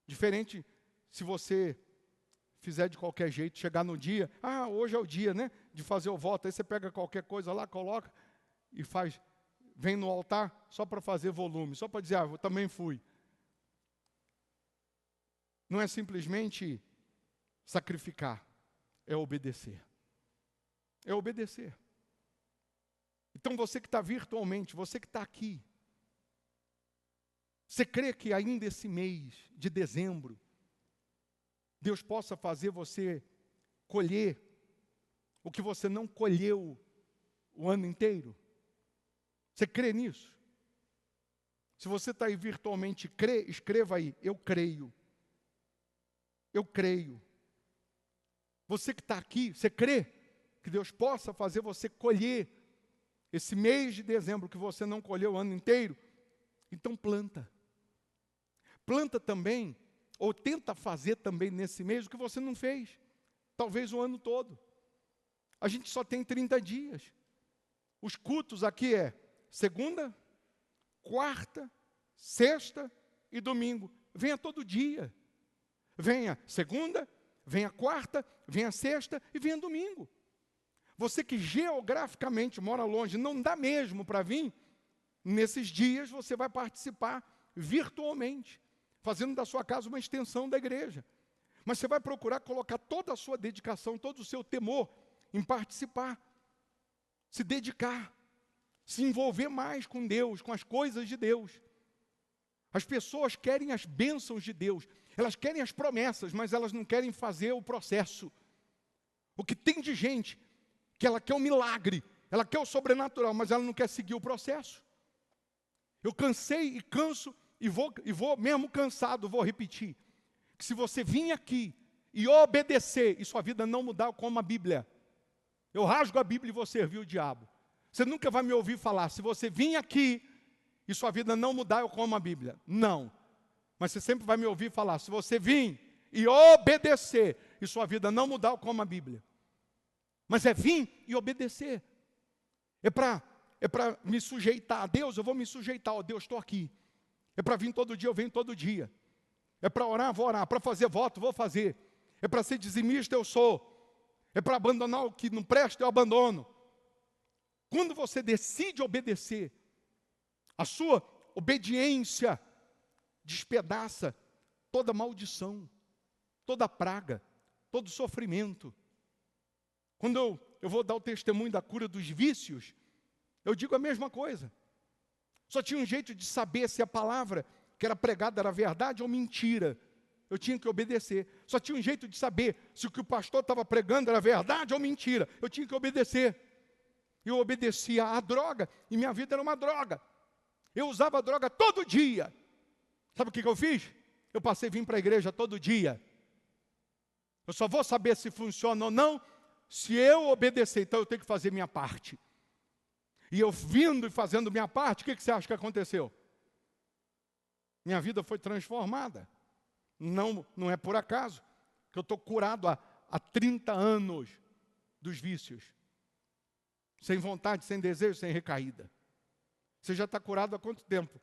Diferente se você fizer de qualquer jeito, chegar no dia, hoje é o dia, né, de fazer o voto, aí você pega qualquer coisa lá, coloca e faz, vem no altar só para fazer volume, só para dizer, eu também fui. Não é simplesmente sacrificar, é obedecer. É obedecer. Então você que está virtualmente, você que está aqui, você crê que ainda esse mês de dezembro, Deus possa fazer você colher o que você não colheu o ano inteiro? Você crê nisso? Se você está aí virtualmente, crê, escreva aí, eu creio. Eu creio. Você que está aqui, você crê que Deus possa fazer você colher esse mês de dezembro que você não colheu o ano inteiro? Então planta. Planta também, ou tenta fazer também nesse mês o que você não fez, talvez o ano todo. A gente só tem 30 dias. Os cultos aqui é segunda, quarta, sexta e domingo. Venha todo dia. Venha segunda, vem a quarta, vem a sexta e vem a domingo. Você que geograficamente mora longe, não dá mesmo para vir, nesses dias você vai participar virtualmente, fazendo da sua casa uma extensão da igreja. Mas você vai procurar colocar toda a sua dedicação, todo o seu temor em participar, se dedicar, se envolver mais com Deus, com as coisas de Deus. As pessoas querem as bênçãos de Deus, elas querem as promessas, mas elas não querem fazer o processo. O que tem de gente que ela quer o milagre, ela quer o sobrenatural, mas ela não quer seguir o processo. Eu cansei e canso, e vou mesmo cansado, vou repetir, que se você vir aqui e obedecer, e sua vida não mudar como a Bíblia, eu rasgo a Bíblia e vou servir o diabo. Você nunca vai me ouvir falar, se você vir aqui e sua vida não mudar, eu como a Bíblia. Não. Mas você sempre vai me ouvir falar, se você vir e obedecer, e sua vida não mudar, eu como a Bíblia. Mas é vir e obedecer. É para me sujeitar a Deus, eu vou me sujeitar. Ó Deus, estou aqui. É para vir todo dia, eu venho todo dia. É para orar, vou orar. Para fazer voto, vou fazer. É para ser dizimista, eu sou. É para abandonar o que não presta, eu abandono. Quando você decide obedecer, a sua obediência despedaça toda maldição, toda praga, todo sofrimento. Quando eu vou dar o testemunho da cura dos vícios, eu digo a mesma coisa. Só tinha um jeito de saber se a palavra que era pregada era verdade ou mentira. Eu tinha que obedecer. Só tinha um jeito de saber se o que o pastor estava pregando era verdade ou mentira. Eu tinha que obedecer. Eu obedecia à droga e minha vida era uma droga. Eu usava droga todo dia. Sabe o que eu fiz? Eu passei a vir para a igreja todo dia. Eu só vou saber se funciona ou não se eu obedecer. Então eu tenho que fazer minha parte. E eu vindo e fazendo minha parte, o que você acha que aconteceu? Minha vida foi transformada. Não é por acaso que eu estou curado há 30 anos dos vícios. Sem vontade, sem desejo, sem recaída. Você já está curado há quanto tempo,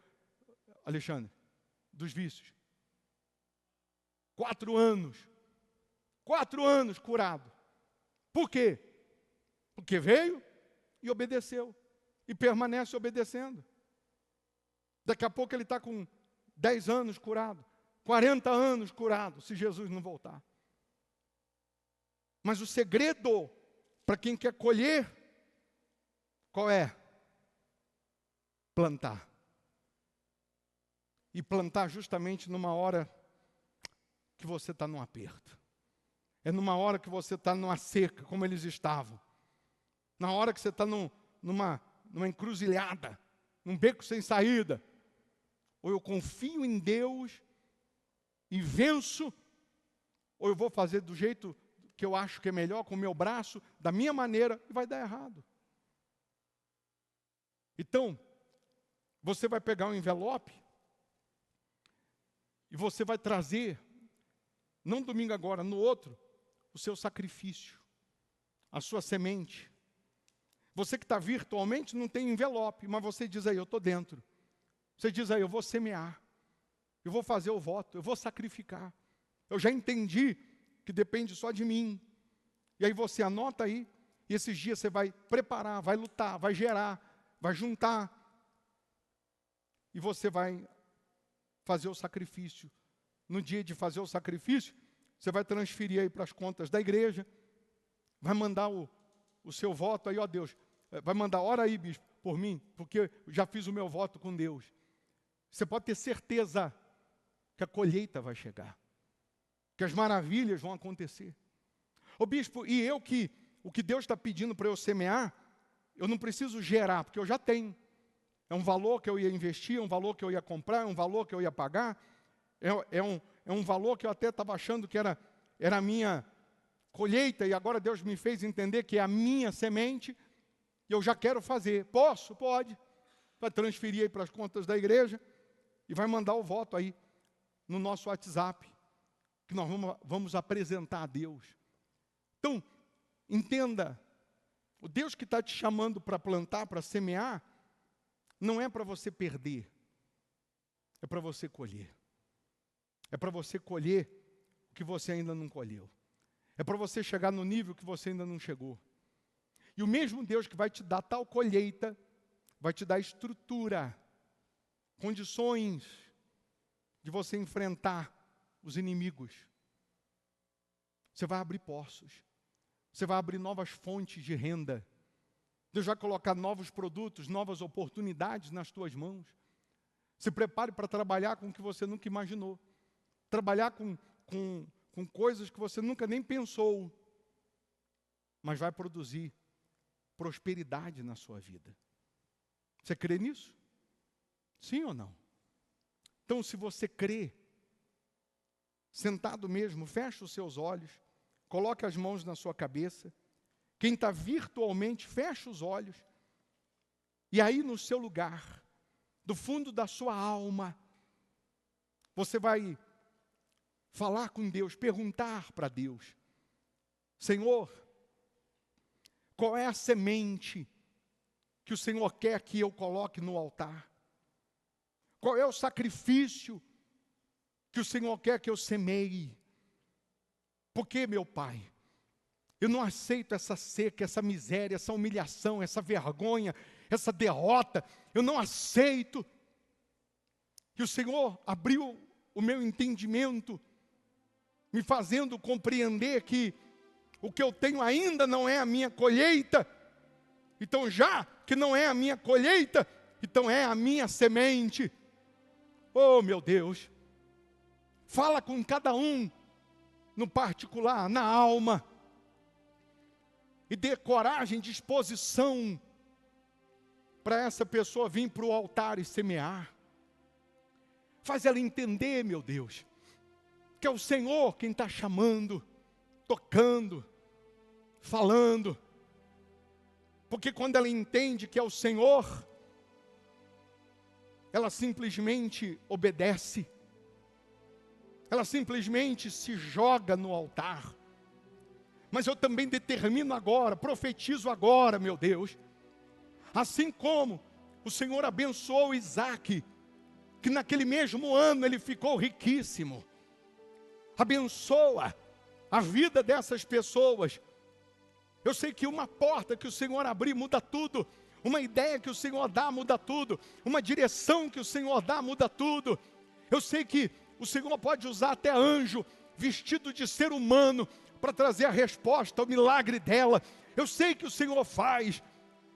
Alexandre? Dos vícios? 4 anos. 4 anos curado. Por quê? Porque veio e obedeceu. E permanece obedecendo. Daqui a pouco ele está com 10 anos curado. 40 anos curado, se Jesus não voltar. Mas o segredo, para quem quer colher, qual é? Plantar. E plantar justamente numa hora que você está num aperto. É numa hora que você está numa seca, como eles estavam. Na hora que você está numa encruzilhada, num beco sem saída. Ou eu confio em Deus e venço, ou eu vou fazer do jeito que eu acho que é melhor, com o meu braço, da minha maneira, e vai dar errado. Então, você vai pegar um envelope e você vai trazer, não domingo agora, no outro, o seu sacrifício, a sua semente. Você que está virtualmente não tem envelope, mas você diz aí, eu estou dentro. Você diz aí, eu vou semear, eu vou fazer o voto, eu vou sacrificar. Eu já entendi que depende só de mim. E aí você anota aí, e esses dias você vai preparar, vai lutar, vai gerar, vai juntar. E você vai fazer o sacrifício. No dia de fazer o sacrifício, você vai transferir aí para as contas da igreja, vai mandar o seu voto aí, ó Deus, vai mandar, ora aí, bispo, por mim, porque eu já fiz o meu voto com Deus. Você pode ter certeza que a colheita vai chegar, que as maravilhas vão acontecer. Ô bispo, e o que Deus está pedindo para eu semear, eu não preciso gerar, porque eu já tenho. É um valor que eu ia investir, é um valor que eu ia comprar, é um valor que eu ia pagar, é um valor que eu até estava achando que era a minha colheita, e agora Deus me fez entender que é a minha semente, e eu já quero fazer. Posso? Pode. Vai transferir aí para as contas da igreja, e vai mandar o voto aí no nosso WhatsApp, que nós vamos apresentar a Deus. Então, entenda, o Deus que está te chamando para plantar, para semear, não é para você perder, é para você colher. É para você colher o que você ainda não colheu. É para você chegar no nível que você ainda não chegou. E o mesmo Deus que vai te dar tal colheita, vai te dar estrutura, condições de você enfrentar os inimigos. Você vai abrir poços. Você vai abrir novas fontes de renda. Deus vai colocar novos produtos, novas oportunidades nas tuas mãos. Se prepare para trabalhar com o que você nunca imaginou. Trabalhar com coisas que você nunca nem pensou. Mas vai produzir prosperidade na sua vida. Você crê nisso? Sim ou não? Então, se você crê, sentado mesmo, feche os seus olhos, coloque as mãos na sua cabeça. Quem está virtualmente, feche os olhos. E aí no seu lugar, do fundo da sua alma, você vai falar com Deus, perguntar para Deus: Senhor, qual é a semente que o Senhor quer que eu coloque no altar? Qual é o sacrifício que o Senhor quer que eu semeie? Porque, meu Pai, eu não aceito essa seca, essa miséria, essa humilhação, essa vergonha, essa derrota. Eu não aceito. Que o Senhor abriu o meu entendimento, me fazendo compreender que o que eu tenho ainda não é a minha colheita. Então, já que não é a minha colheita, então é a minha semente. Oh, meu Deus, fala com cada um, no particular, na alma, e dê coragem, disposição, para essa pessoa vir para o altar e semear. Faz ela entender, meu Deus, que é o Senhor quem está chamando, tocando, falando. Porque quando ela entende que é o Senhor, ela simplesmente obedece. Ela simplesmente se joga no altar. Mas eu também determino agora, profetizo agora, meu Deus, assim como o Senhor abençoou Isaac, que naquele mesmo ano ele ficou riquíssimo. Abençoa a vida dessas pessoas. Eu sei que uma porta que o Senhor abrir muda tudo. Uma ideia que o Senhor dá muda tudo. Uma direção que o Senhor dá muda tudo. Eu sei que o Senhor pode usar até anjo vestido de ser humano para trazer a resposta ao milagre dela. Eu sei que o Senhor faz.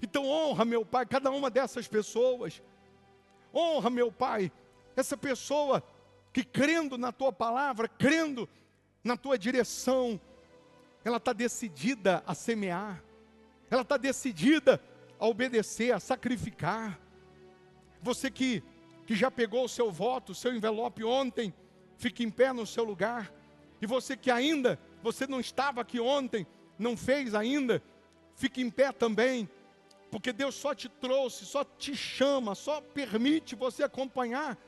Então honra, meu Pai, cada uma dessas pessoas. Honra, meu Pai, essa pessoa que crendo na Tua palavra, crendo na Tua direção, ela está decidida a semear. Ela está decidida a obedecer, a sacrificar. Você que já pegou o seu voto, o seu envelope ontem, fique em pé no seu lugar. E você que ainda, você não estava aqui ontem, não fez ainda, fique em pé também. Porque Deus só te trouxe, só te chama, só permite você acompanhar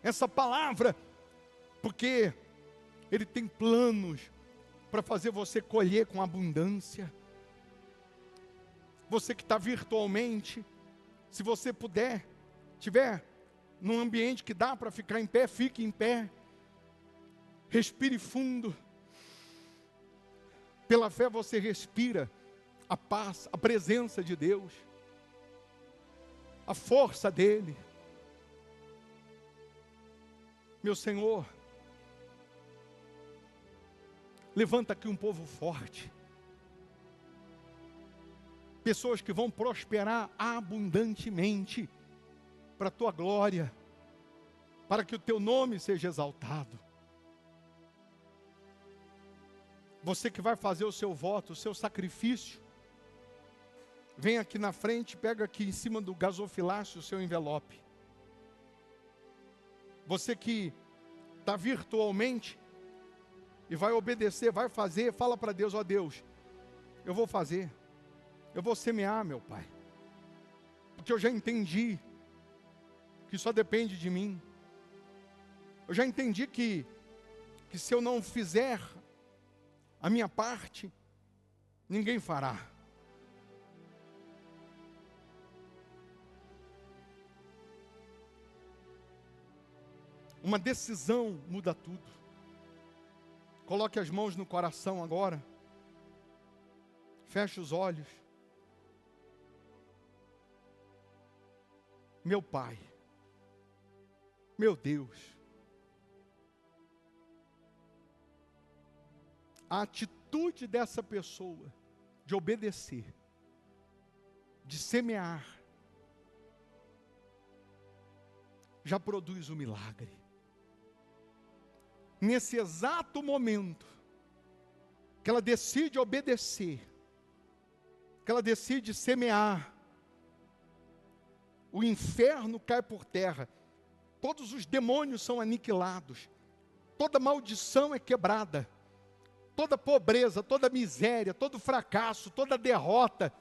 essa palavra. Porque Ele tem planos para fazer você colher com abundância. Você que está virtualmente, se você puder, tiver num ambiente que dá para ficar em pé, fique em pé. Respire fundo. Pela fé você respira a paz, a presença de Deus, a força dEle. Meu Senhor, levanta aqui um povo forte. Pessoas que vão prosperar abundantemente para a Tua glória, para que o Teu nome seja exaltado. Você que vai fazer o seu voto, o seu sacrifício, vem aqui na frente, pega aqui em cima do gasofilácio o seu envelope. Você que está virtualmente e vai obedecer, vai fazer, fala para Deus: ó Deus, eu vou fazer, eu vou semear, meu Pai, porque eu já entendi que só depende de mim. Eu já entendi que se eu não fizer a minha parte, ninguém fará. Uma decisão muda tudo. Coloque as mãos no coração agora. Feche os olhos. Meu Pai, meu Deus, a atitude dessa pessoa de obedecer, de semear, já produz um milagre. Nesse exato momento que ela decide obedecer, que ela decide semear, o inferno cai por terra, todos os demônios são aniquilados, toda maldição é quebrada, toda pobreza, toda miséria, todo fracasso, toda derrota.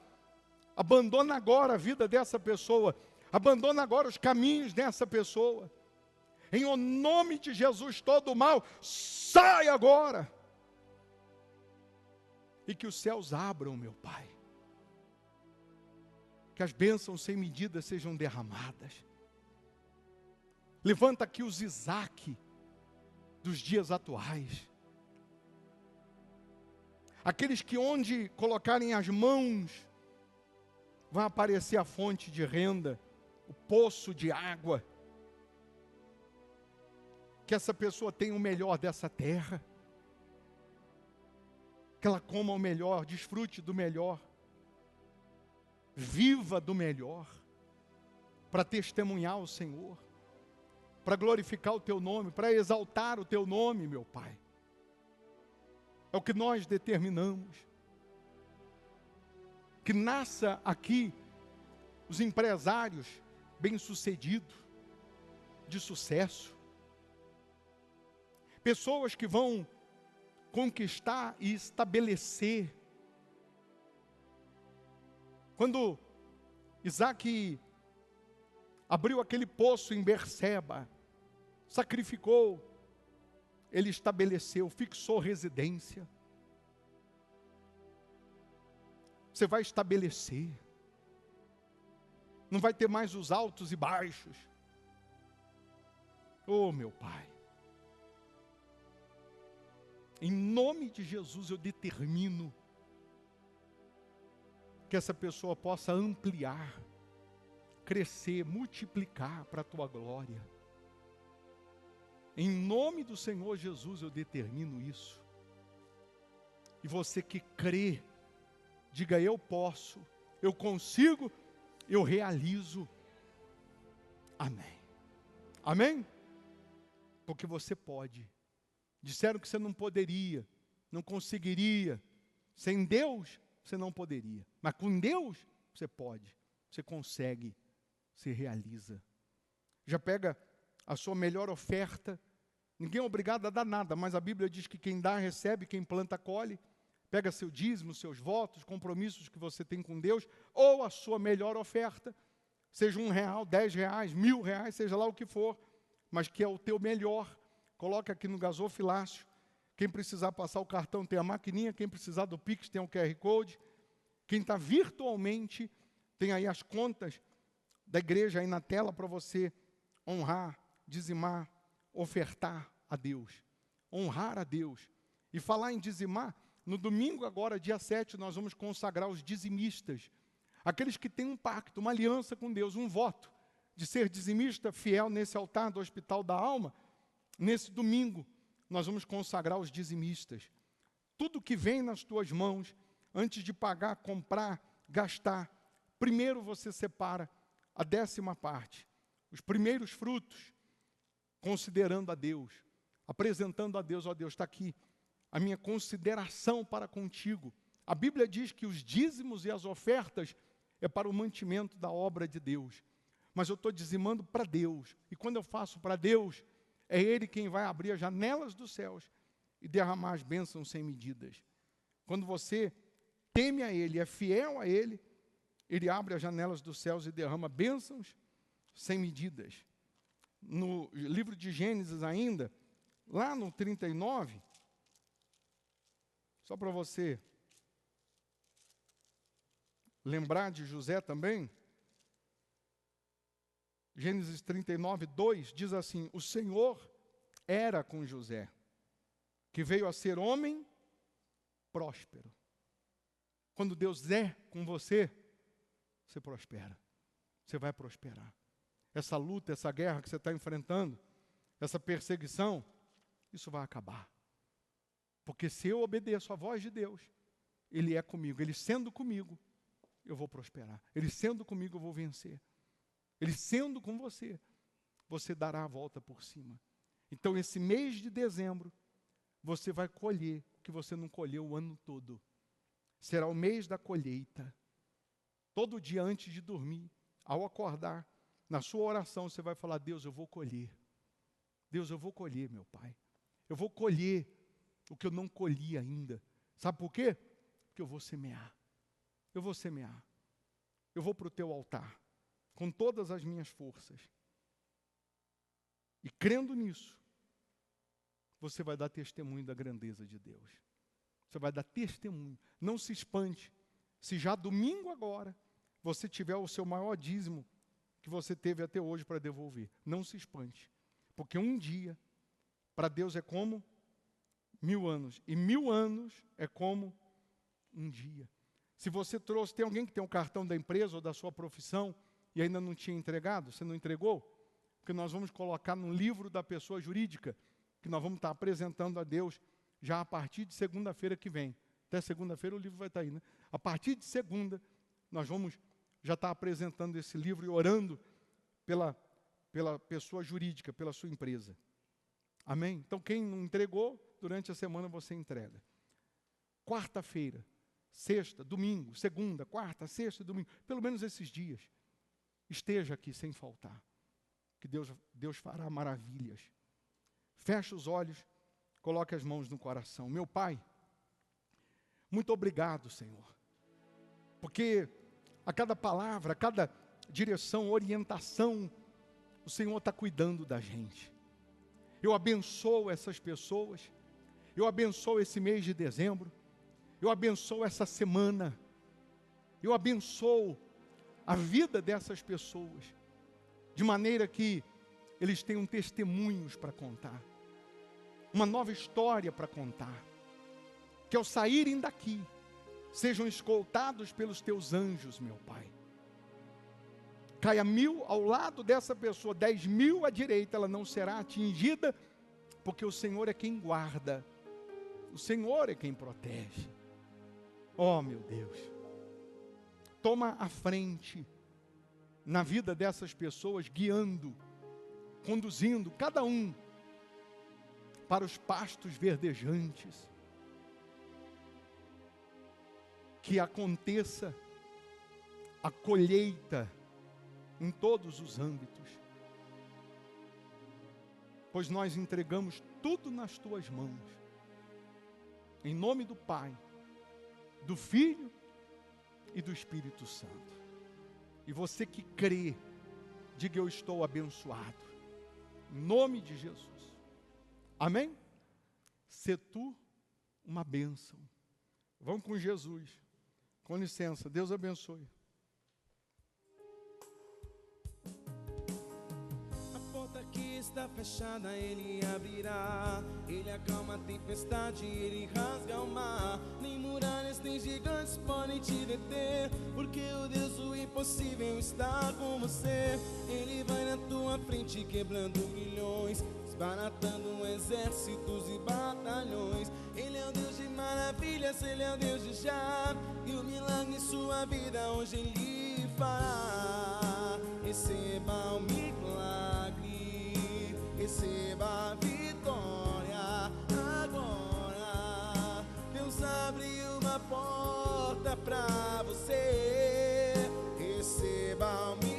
Abandona agora a vida dessa pessoa, abandona agora os caminhos dessa pessoa. Em o nome de Jesus, todo o mal sai agora. E que os céus abram, meu Pai. Que as bênçãos sem medida sejam derramadas. Levanta aqui os Isaac dos dias atuais. Aqueles que onde colocarem as mãos, vai aparecer a fonte de renda, o poço de água. Que essa pessoa tenha o melhor dessa terra. Que ela coma o melhor, desfrute do melhor. Viva do melhor. Para testemunhar o Senhor. Para glorificar o Teu nome, para exaltar o Teu nome, meu Pai. É o que nós determinamos. Que nasça aqui os empresários bem-sucedidos, de sucesso. Pessoas que vão conquistar e estabelecer. Quando Isaac abriu aquele poço em Berseba, sacrificou, ele estabeleceu, fixou residência. Você vai estabelecer. Não vai ter mais os altos e baixos. Oh, meu Pai. Em nome de Jesus eu determino que essa pessoa possa ampliar, crescer, multiplicar para a Tua glória. Em nome do Senhor Jesus eu determino isso. E você que crê, diga: eu posso, eu consigo, eu realizo. Amém. Amém? Porque você pode. Disseram que você não poderia, não conseguiria. Sem Deus, você não poderia. Mas com Deus, você pode. Você consegue, você realiza. Já pega a sua melhor oferta. Ninguém é obrigado a dar nada, mas a Bíblia diz que quem dá, recebe, quem planta, colhe. Pega seu dízimo, seus votos, compromissos que você tem com Deus, ou a sua melhor oferta, seja R$1, R$10, R$1.000, seja lá o que for, mas que é o teu melhor. Coloca aqui no gasofilácio. Quem precisar passar o cartão tem a maquininha, quem precisar do Pix tem o QR Code. Quem está virtualmente, tem aí as contas da igreja aí na tela para você honrar, dizimar, ofertar a Deus. Honrar a Deus. E falar em dizimar, no domingo agora, dia 7, nós vamos consagrar os dizimistas. Aqueles que têm um pacto, uma aliança com Deus, um voto de ser dizimista fiel nesse altar do Hospital da Alma. Nesse domingo, nós vamos consagrar os dizimistas. Tudo que vem nas tuas mãos, antes de pagar, comprar, gastar, primeiro você separa a 10ª parte, os primeiros frutos, considerando a Deus, apresentando a Deus: ó Deus, está aqui a minha consideração para contigo. A Bíblia diz que os dízimos e as ofertas é para o mantimento da obra de Deus. Mas eu estou dizimando para Deus. E quando eu faço para Deus, é Ele quem vai abrir as janelas dos céus e derramar as bênçãos sem medidas. Quando você teme a Ele, é fiel a Ele, Ele abre as janelas dos céus e derrama bênçãos sem medidas. No livro de Gênesis ainda, lá no 39, só para você lembrar de José também, Gênesis 39, 2, diz assim: o Senhor era com José, que veio a ser homem próspero. Quando Deus é com você, você prospera. Você vai prosperar. Essa luta, essa guerra que você está enfrentando, essa perseguição, isso vai acabar. Porque se eu obedeço à voz de Deus, Ele é comigo. Ele sendo comigo, eu vou prosperar. Ele sendo comigo, eu vou vencer. Ele sendo com você, você dará a volta por cima. Então, esse mês de dezembro, você vai colher o que você não colheu o ano todo. Será o mês da colheita. Todo dia antes de dormir, ao acordar, na sua oração, você vai falar: Deus, eu vou colher. Deus, eu vou colher, meu Pai. Eu vou colher o que eu não colhi ainda. Sabe por quê? Porque eu vou semear. Eu vou semear. Eu vou para o teu altar, com todas as minhas forças. E crendo nisso, você vai dar testemunho da grandeza de Deus. Você vai dar testemunho. Não se espante se já domingo agora você tiver o seu maior dízimo que você teve até hoje para devolver. Não se espante. Porque um dia, para Deus é como 1000 anos. E 1000 anos é como um dia. Se você trouxe, tem alguém que tem um cartão da empresa ou da sua profissão e ainda não tinha entregado, você não entregou? Porque nós vamos colocar no livro da pessoa jurídica, que nós vamos estar apresentando a Deus já a partir de segunda-feira que vem. Até segunda-feira o livro vai estar aí, né? A partir de segunda, nós vamos já estar apresentando esse livro e orando pela pessoa jurídica, pela sua empresa. Amém? Então, quem não entregou, durante a semana você entrega. Quarta-feira, sexta, domingo, segunda, quarta, sexta, domingo, pelo menos esses dias, esteja aqui sem faltar, que Deus fará maravilhas. Feche os olhos, coloque as mãos no coração. Meu Pai, muito obrigado, Senhor, porque a cada palavra, a cada direção, orientação, o Senhor está cuidando da gente. Eu abençoo essas pessoas, eu abençoo esse mês de dezembro, eu abençoo essa semana, eu abençoo a vida dessas pessoas, de maneira que eles tenham testemunhos para contar, uma nova história para contar, que ao saírem daqui, sejam escoltados pelos teus anjos, meu Pai. Caia 1000 ao lado dessa pessoa, 10.000 à direita, ela não será atingida, porque o Senhor é quem guarda, o Senhor é quem protege. Oh, meu Deus, toma a frente na vida dessas pessoas, guiando, conduzindo cada um para os pastos verdejantes. Que aconteça a colheita em todos os âmbitos, pois nós entregamos tudo nas tuas mãos, em nome do Pai, do Filho e do Espírito Santo. E você que crê, diga: eu estou abençoado, em nome de Jesus. Amém? Sê tu uma bênção. Vamos com Jesus. Com licença, Deus abençoe. A porta que está fechada, Ele abrirá. Ele acalma a tempestade, Ele rasga o mar. Nem muralhas, nem gigantes podem te deter, porque o Deus do impossível está com você. Ele vai na tua frente quebrando milhões, desbaratando exércitos e batalhões. Ele é o Deus de maravilhas, Ele é o Deus de já. E o milagre em sua vida hoje Ele fará. Receba o milagre, receba a vitória agora. Deus abre uma porta pra você. Receba o milagre.